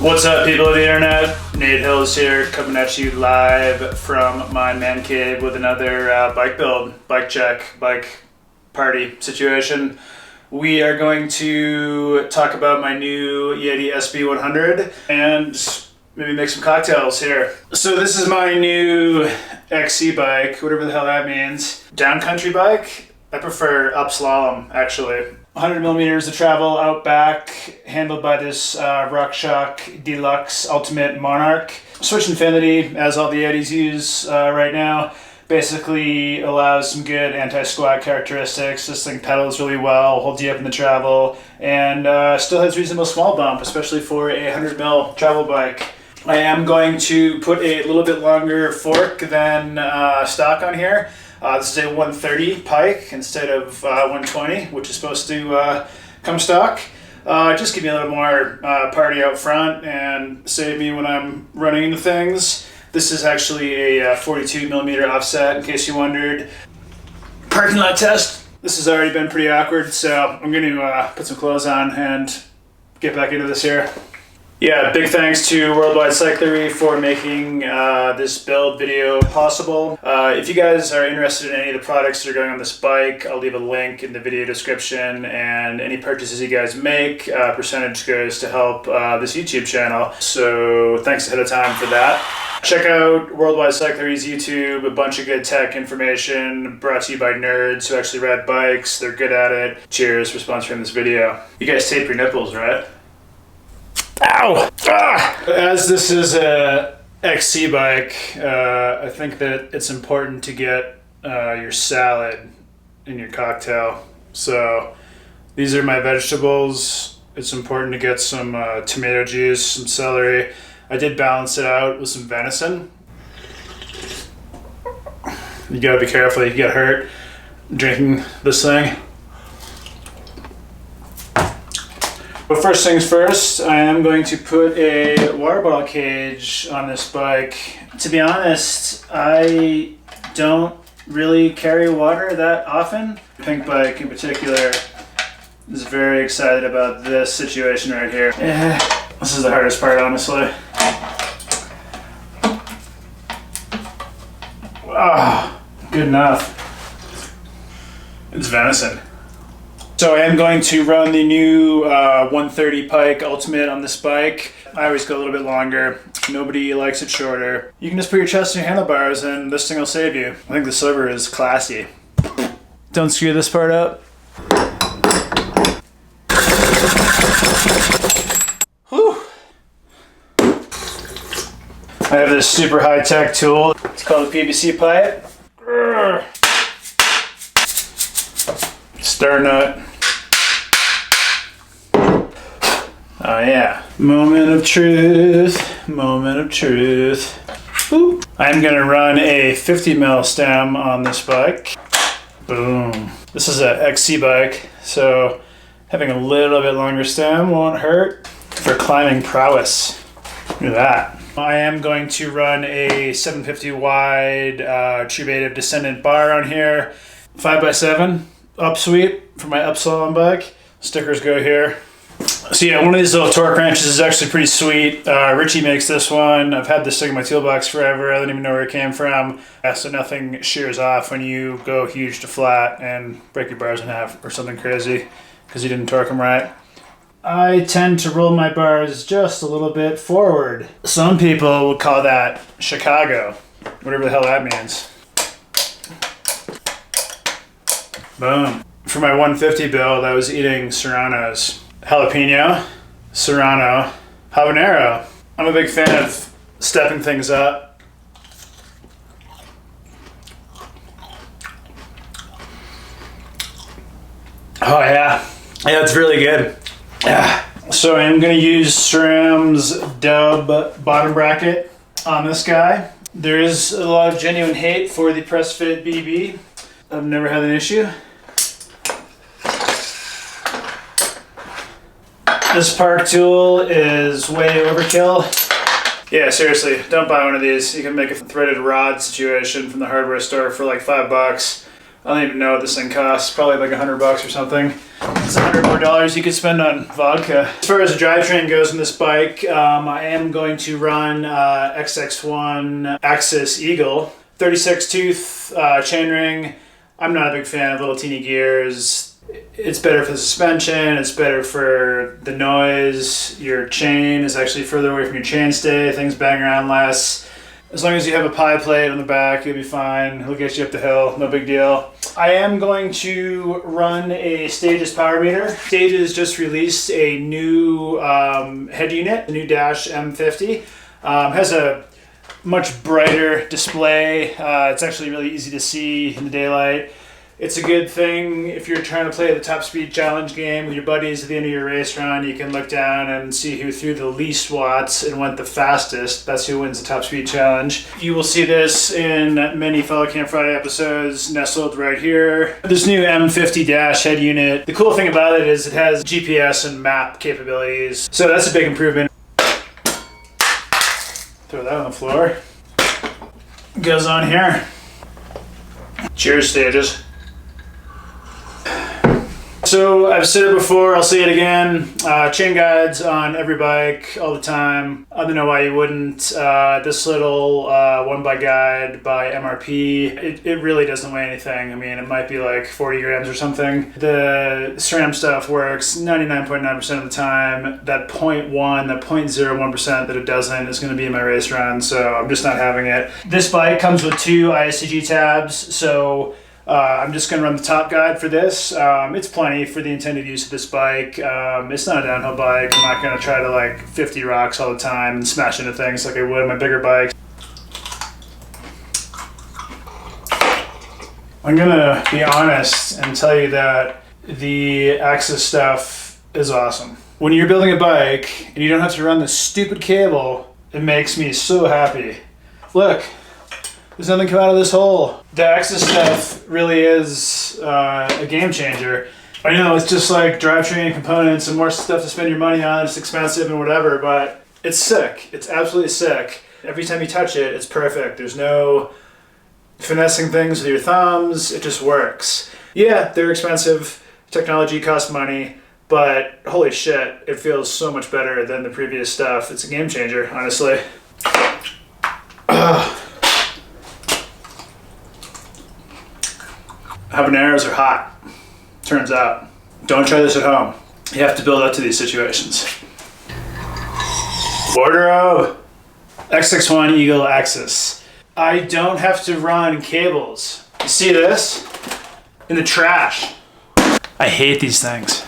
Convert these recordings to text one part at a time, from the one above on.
What's up, people of the internet? Nate Hills here, coming at you live from my man cave with another bike build, bike check, bike party situation. We are going to talk about my new Yeti SB100 and maybe make some cocktails here. So this is my new XC bike, whatever the hell that means. Downcountry bike. I prefer up slalom, actually. 100 millimeters of travel out back, handled by this RockShox Deluxe Ultimate Monarch. Switch Infinity, as all the Yetis use right now, basically allows some good anti-squat characteristics. This thing pedals really well, holds you up in the travel, and still has reasonable small bump, especially for a 100 mil travel bike. I am going to put a little bit longer fork than stock on here. This is a 130 pike instead of 120, which is supposed to come stock. Just give me a little more party out front and save me when I'm running into things. This is actually a 42 millimeter offset, in case you wondered. Parking lot test. This has already been pretty awkward, so I'm going to put some clothes on and get back into this here. Yeah, big thanks to Worldwide Cyclery for making this build video possible. If you guys are interested in any of the products that are going on this bike, I'll leave a link in the video description, and any purchases you guys make, percentage goes to help this YouTube channel. So thanks ahead of time for that. Check out Worldwide Cyclery's YouTube, a bunch of good tech information brought to you by nerds who actually ride bikes. They're good at it. Cheers for sponsoring this video. You guys tape your nipples, right? Ow! Ah! As this is a XC bike, I think that it's important to get your salad in your cocktail. So these are my vegetables. It's important to get some tomato juice, some celery. I did balance it out with some venison. You gotta be careful, you get hurt drinking this thing. But first things first, I am going to put a water bottle cage on this bike. To be honest, I don't really carry water that often. Pink Bike in particular is very excited about this situation right here. This is the hardest part, honestly. Good enough. It's venison. So I am going to run the new 130 pike Ultimate on this bike. I always go a little bit longer. Nobody likes it shorter. You can just put your chest in your handlebars and this thing will save you. I think the silver is classy. Don't screw this part up. Whew. I have this super high-tech tool. It's called a PVC pipe. Star nut. Oh yeah. Moment of truth. Moment of truth. Boop. I'm gonna run a 50 mil stem on this bike. Boom. This is a XC bike, so having a little bit longer stem won't hurt for climbing prowess. Look at that. I am going to run a 750 wide True Native Descendant bar on here. 5x7 up sweep for my up slalom bike. Stickers go here. So yeah, one of these little torque wrenches is actually pretty sweet. Richie makes this one. I've had this thing in my toolbox forever. I don't even know where it came from. So nothing shears off when you go huge to flat and break your bars in half or something crazy because you didn't torque them right. I tend to roll my bars just a little bit forward. Some people would call that Chicago, whatever the hell that means. Boom. For my 150 build, I was eating Serranos. Jalapeno, Serrano, habanero. I'm a big fan of stepping things up. Oh yeah, it's really good. Yeah. So I'm gonna use SRAM's Dub bottom bracket on this guy. There is a lot of genuine hate for the press fit BB. I've never had an issue. This park tool is way overkill. Yeah, seriously, don't buy one of these. You can make a threaded rod situation from the hardware store for like $5. I don't even know what this thing costs. Probably like $100 or something. It's $100 more you could spend on vodka. As far as the drivetrain goes on this bike, I am going to run XX1 Axis Eagle. 36 tooth chainring. I'm not a big fan of little teeny gears. It's better for the suspension, it's better for the noise. Your chain is actually further away from your chainstay, things bang around less. As long as you have a pie plate on the back, you'll be fine. It'll get you up the hill, no big deal. I am going to run a Stages power meter. Stages just released a new head unit, the new Dash M50. Has a much brighter display. It's actually really easy to see in the daylight. It's a good thing if you're trying to play the top speed challenge game with your buddies at the end of your race run. You can look down and see who threw the least watts and went the fastest. That's who wins the top speed challenge. You will see this in many FollowCamFriday episodes nestled right here. This new M50 Dash head unit, the cool thing about it is it has GPS and map capabilities. So that's a big improvement. Throw that on the floor. Goes on here. Cheers, Stages. So I've said it before, I'll say it again. Chain guides on every bike all the time. I don't know why you wouldn't. This little one by guide by MRP, it really doesn't weigh anything. I mean, it might be like 40 grams or something. The SRAM stuff works 99.9% of the time. That 0.1, that 0.01% that it doesn't is going to be in my race run, so I'm just not having it. This bike comes with 2 ISCG tabs, so I'm just going to run the top guide for this. It's plenty for the intended use of this bike. It's not a downhill bike. I'm not going to try to like 50 rocks all the time and smash into things like I would on my bigger bikes. I'm going to be honest and tell you that the Axis stuff is awesome. When you're building a bike and you don't have to run this stupid cable, it makes me so happy. Look. There's nothing come out of this hole. The Axis stuff really is a game changer. I know it's just like drivetrain components and more stuff to spend your money on. It's expensive and whatever, but it's sick. It's absolutely sick. Every time you touch it, it's perfect. There's no finessing things with your thumbs. It just works. Yeah, they're expensive. Technology costs money, but holy shit, it feels so much better than the previous stuff. It's a game changer, honestly. Habaneros are hot, turns out. Don't try this at home. You have to build up to these situations. Order of XX1 Eagle Axis. I don't have to run cables. You see this? In the trash. I hate these things.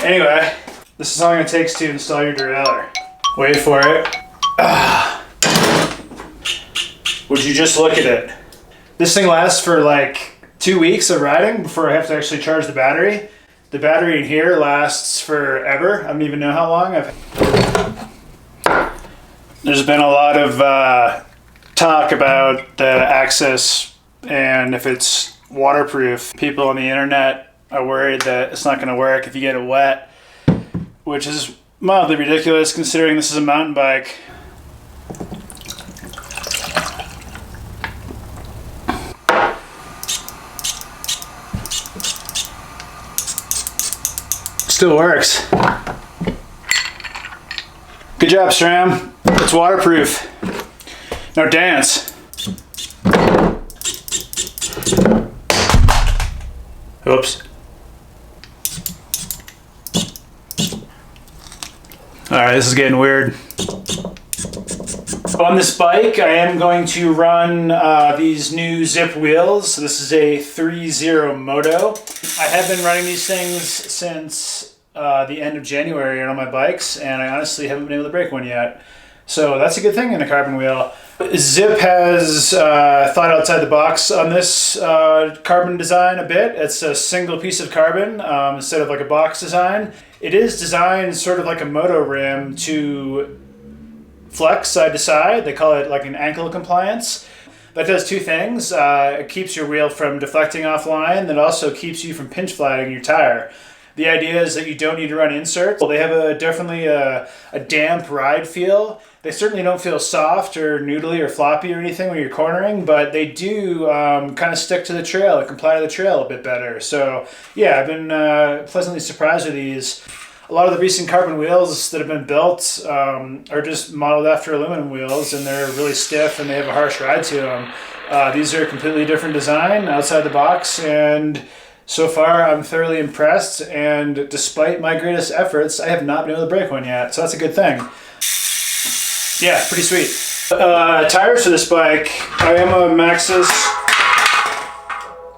Anyway, this is all it takes to install your derailleur. Wait for it. Would you just look at it? This thing lasts for like 2 weeks of riding before I have to actually charge the battery. The battery in here lasts forever. I don't even know how long. There's been a lot of talk about the Axis and if it's waterproof. People on the internet are worried that it's not going to work if you get it wet, which is mildly ridiculous considering this is a mountain bike. Still works. Good job, SRAM. It's waterproof. Now dance. Oops. Alright, this is getting weird. On this bike, I am going to run these new Zip wheels. So this is a 3.0 Moto. I have been running these things since the end of January on my bikes, and I honestly haven't been able to break one yet. So that's a good thing in a carbon wheel. Zip has thought outside the box on this carbon design a bit. It's a single piece of carbon instead of like a box design. It is designed sort of like a moto rim to flex side to side. They call it like an ankle compliance. That does 2 things. It keeps your wheel from deflecting offline. That also keeps you from pinch flatting your tire. The idea is that you don't need to run inserts. Well, they have definitely a damp ride feel. They certainly don't feel soft or noodly or floppy or anything when you're cornering, but they do kind of stick to the trail or comply to the trail a bit better. So yeah, I've been pleasantly surprised with these. A lot of the recent carbon wheels that have been built are just modeled after aluminum wheels, and they're really stiff and they have a harsh ride to them. These are a completely different design outside the box, and so far I'm thoroughly impressed, and despite my greatest efforts, I have not been able to break one yet, so that's a good thing. Yeah, pretty sweet. Tires for this bike, I am a Maxxis,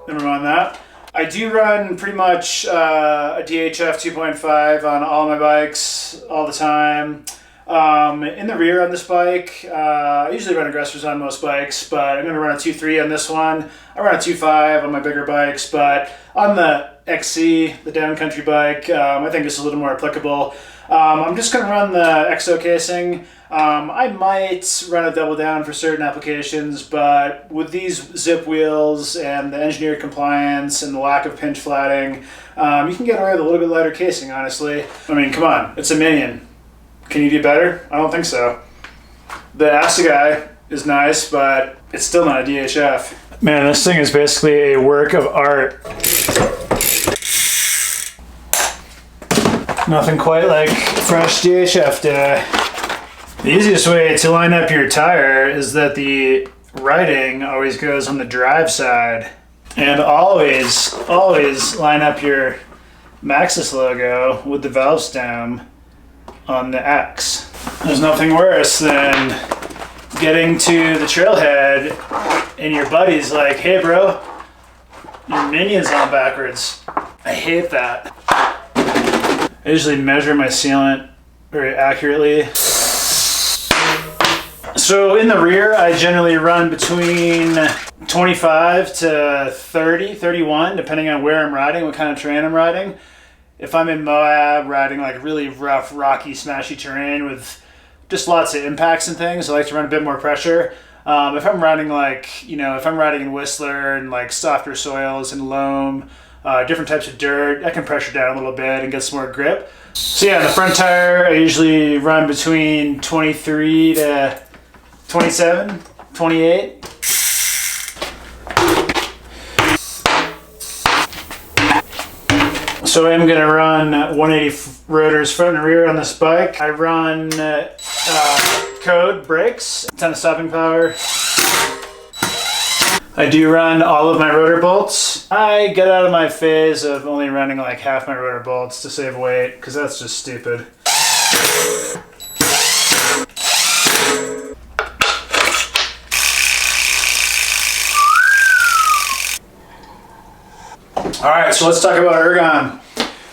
never mind that. I do run pretty much a DHF 2.5 on all my bikes all the time. In the rear on this bike, I usually run aggressors on most bikes, but I'm going to run a 2.3 on this one. I run a 2.5 on my bigger bikes, but on the XC, the downcountry bike, I think this is a little more applicable. I'm just going to run the EXO casing. I might run a double down for certain applications, but with these zip wheels and the engineered compliance and the lack of pinch flatting, you can get away with a little bit lighter casing, honestly. I mean, come on, it's a Minion. Can you do better? I don't think so. The Assegai is nice, but it's still not a DHF. Man, this thing is basically a work of art. Nothing quite like fresh DHF day. The easiest way to line up your tire is that the writing always goes on the drive side. And always line up your Maxxis logo with the valve stem on the X. There's nothing worse than getting to the trailhead and your buddy's like, hey bro, your Minion's on backwards. I hate that. I usually measure my sealant very accurately. So in the rear, I generally run between 25 to 30, 31, depending on where I'm riding, what kind of terrain I'm riding. If I'm in Moab, riding like really rough, rocky, smashy terrain with just lots of impacts and things, I like to run a bit more pressure. If I'm riding if I'm riding in Whistler and like softer soils and loam, different types of dirt, I can pressure down a little bit and get some more grip. So yeah, the front tire, I usually run between 23 to 27, 28. So I'm going to run 180 rotors front and rear on this bike. I run code brakes, a ton of stopping power. I do run all of my rotor bolts. I get out of my phase of only running like half my rotor bolts to save weight, because that's just stupid. Alright, so let's talk about ergon.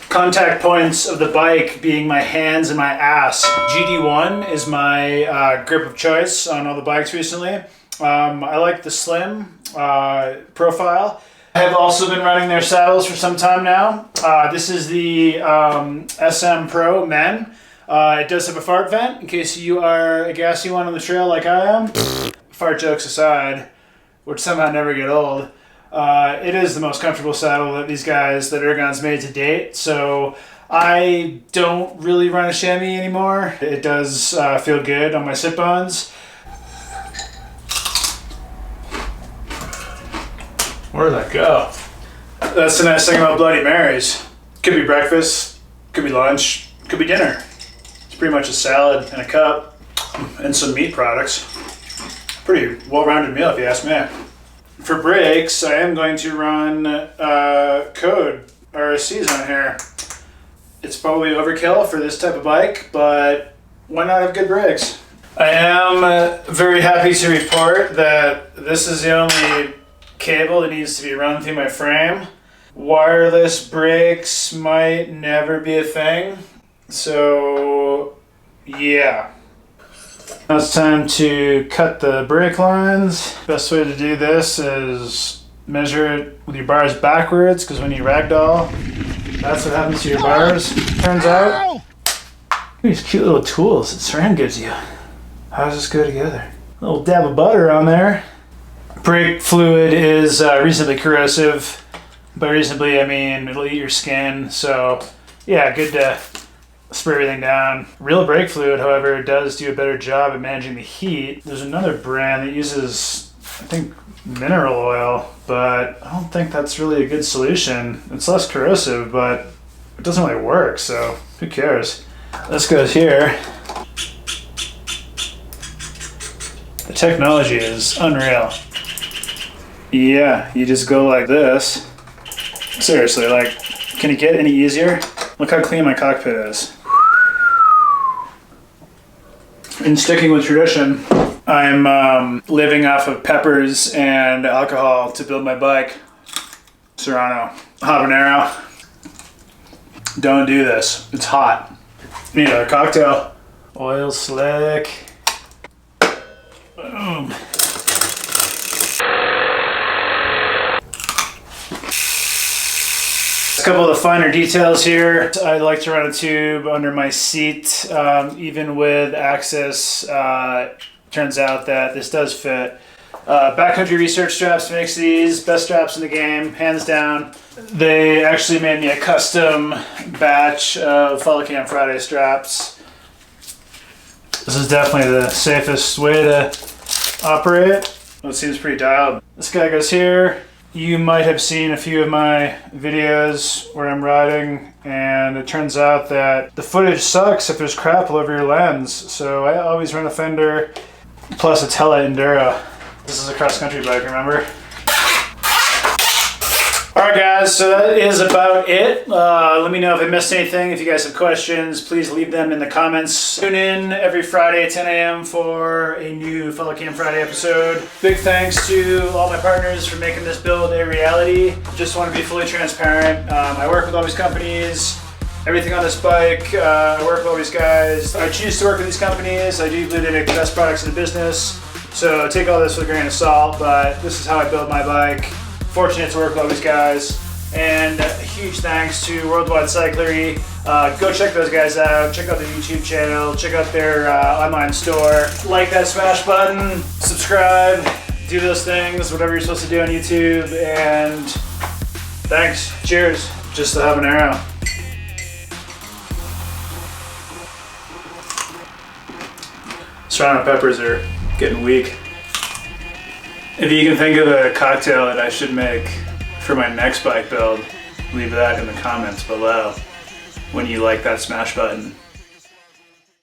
Contact points of the bike being my hands and my ass. GD1 is my grip of choice on all the bikes recently. I like the slim profile. I have also been running their saddles for some time now. This is the SM Pro Men. It does have a fart vent in case you are a gassy one on the trail like I am. Fart jokes aside, which somehow never get old. It is the most comfortable saddle that Ergon's made to date, so I don't really run a chamois anymore. It does feel good on my sit bones. Where did that go? That's the nice thing about Bloody Marys. Could be breakfast, could be lunch, could be dinner. It's pretty much a salad and a cup and some meat products. Pretty well-rounded meal if you ask me. For brakes, I am going to run Code RSCs on here. It's probably overkill for this type of bike, but why not have good brakes? I am very happy to report that this is the only cable that needs to be run through my frame. Wireless brakes might never be a thing, so yeah. Now it's time to cut the brake lines. Best way to do this is measure it with your bars backwards, because when you ragdoll, that's what happens to your bars, turns out. These cute little tools that SRAM gives you. How does this go together? A little dab of butter on there. Brake fluid is reasonably corrosive. By reasonably, I mean it'll eat your skin. So yeah, good to spray everything down. Real brake fluid, however, does do a better job at managing the heat. There's another brand that uses, I think, mineral oil, but I don't think that's really a good solution. It's less corrosive, but it doesn't really work, so who cares? This goes here. The technology is unreal. Yeah, you just go like this. Seriously, like, can it get any easier? Look how clean my cockpit is. In sticking with tradition, I'm living off of peppers and alcohol to build my bike. Serrano, habanero. Don't do this. It's hot. Need a cocktail. Oil slick. Boom. A couple of the finer details here. I like to run a tube under my seat, even with access. Turns out that this does fit. Backcountry Research Straps makes these, best straps in the game, hands down. They actually made me a custom batch of FollowCamFriday straps. This is definitely the safest way to operate. Well, it seems pretty dialed. This guy goes here. You might have seen a few of my videos where I'm riding, and it turns out that the footage sucks if there's crap all over your lens. So I always run a fender plus a Tele Enduro. This is a cross-country bike, remember? Alright guys, so that is about it. Let me know if I missed anything. If you guys have questions, please leave them in the comments. Tune in every Friday at 10 a.m. for a new FollowCamFriday episode. Big thanks to all my partners for making this build a reality. Just want to be fully transparent. I work with all these companies. Everything on this bike, I work with all these guys. I choose to work with these companies. I do believe they make the best products in the business. So take all this with a grain of salt, but this is how I build my bike. Fortunate to work with all these guys. And a huge thanks to Worldwide Cyclery. Go check those guys out. Check out their YouTube channel. Check out their online store. Like that smash button. Subscribe. Do those things, whatever you're supposed to do on YouTube. And thanks. Cheers. Just the habanero. Serrano peppers are getting weak. If you can think of a cocktail that I should make for my next bike build, leave that in the comments below when you like that smash button.